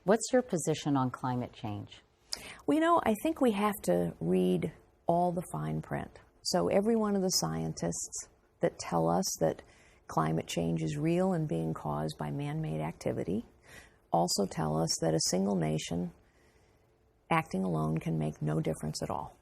What's your position on climate change? Well, I think we have to read all the fine print. So every one of the scientists that tell us that climate change is real and being caused by man-made activity also tell us that a single nation acting alone can make no difference at all.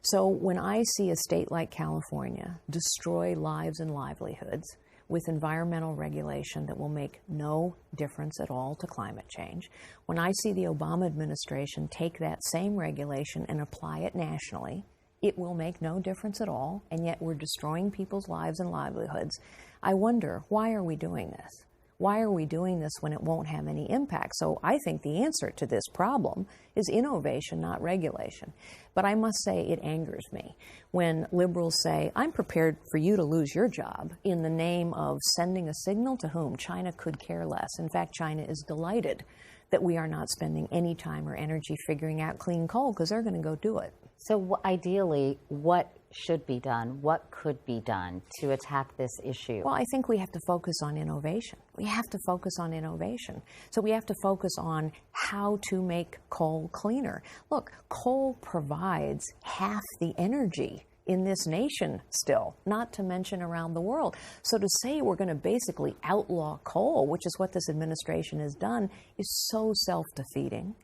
So when I see a state like California destroy lives and livelihoods with environmental regulation that will make no difference at all to climate change, when I see the Obama administration take that same regulation and apply it nationally, it will make no difference at all, and yet we're destroying people's lives and livelihoods. I wonder, why are we doing this? Why are we doing this when it won't have any impact? So I think the answer to this problem is innovation, not regulation. But I must say it angers me when liberals say, I'm prepared for you to lose your job in the name of sending a signal to whom? China could care less. In fact, China is delighted that we are not spending any time or energy figuring out clean coal because they're going to go do it. So ideally, what should be done? What could be done to attack this issue? Well, I think we have to focus on innovation. We have to focus on innovation. So we have to focus on how to make coal cleaner. Look, coal provides half the energy in this nation still, not to mention around the world. So to say we're going to basically outlaw coal, which is what this administration has done, is so self-defeating.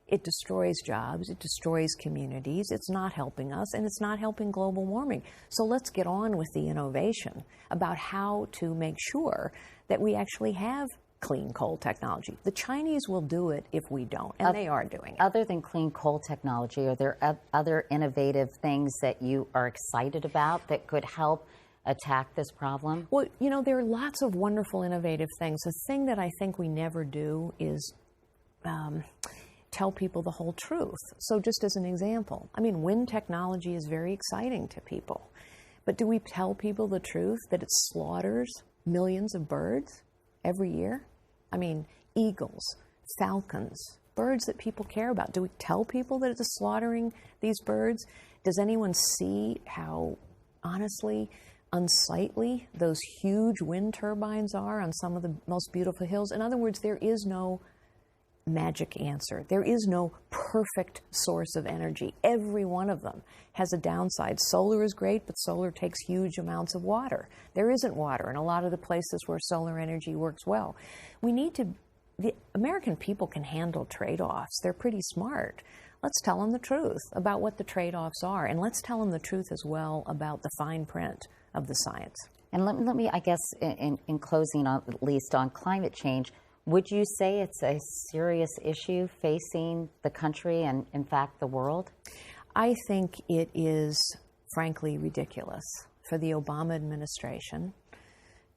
It destroys jobs, it destroys communities, it's not helping us, and it's not helping global warming. So let's get on with the innovation about how to make sure that we actually have clean coal technology. The Chinese will do it if we don't, and they are doing it. Other than clean coal technology, are there other innovative things that you are excited about that could help attack this problem? Well, there are lots of wonderful innovative things. The thing that I think we never do is tell people the whole truth. So just as an example, wind technology is very exciting to people. But do we tell people the truth that it slaughters millions of birds every year? Eagles, falcons, birds that people care about. Do we tell people that it's slaughtering these birds? Does anyone see how, honestly, unsightly those huge wind turbines are on some of the most beautiful hills? In other words, there is no magic answer. There is no perfect source of energy. Every one of them has a downside. Solar is great, but solar takes huge amounts of water. There isn't water in a lot of the places where solar energy works well. The American people can handle trade-offs. They're pretty smart. Let's tell them the truth about what the trade-offs are, and let's tell them the truth as well about the fine print of the science. And let me, I guess, in closing, at least on climate change, would you say it's a serious issue facing the country and, in fact, the world? I think it is, frankly, ridiculous for the Obama administration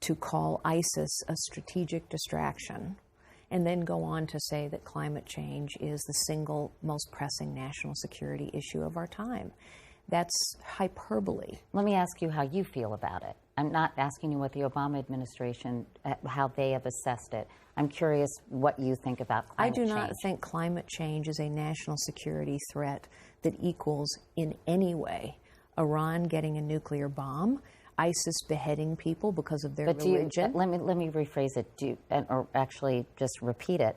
to call ISIS a strategic distraction and then go on to say that climate change is the single most pressing national security issue of our time. That's hyperbole. Let me ask you how you feel about it. I'm not asking you what the Obama administration, how they have assessed it. I'm curious what you think about climate change. I do not think climate change is a national security threat that equals in any way Iran getting a nuclear bomb, ISIS beheading people because of their religion. Let me rephrase it, or actually just repeat it.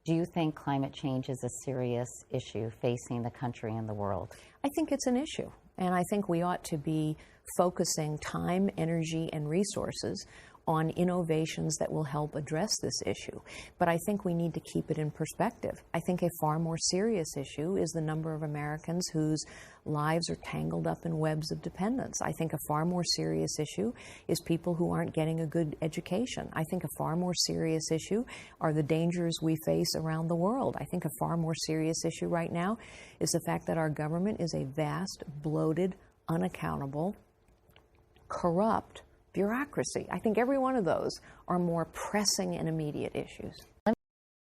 Do you think climate change is a serious issue facing the country and the world? I think it's an issue, and I think we ought to be focusing time, energy, and resources on innovations that will help address this issue. But I think we need to keep it in perspective. I think a far more serious issue is the number of Americans whose lives are tangled up in webs of dependence. I think a far more serious issue is people who aren't getting a good education. I think a far more serious issue are the dangers we face around the world. I think a far more serious issue right now is the fact that our government is a vast, bloated, unaccountable, corrupt bureaucracy. I think every one of those are more pressing and immediate issues.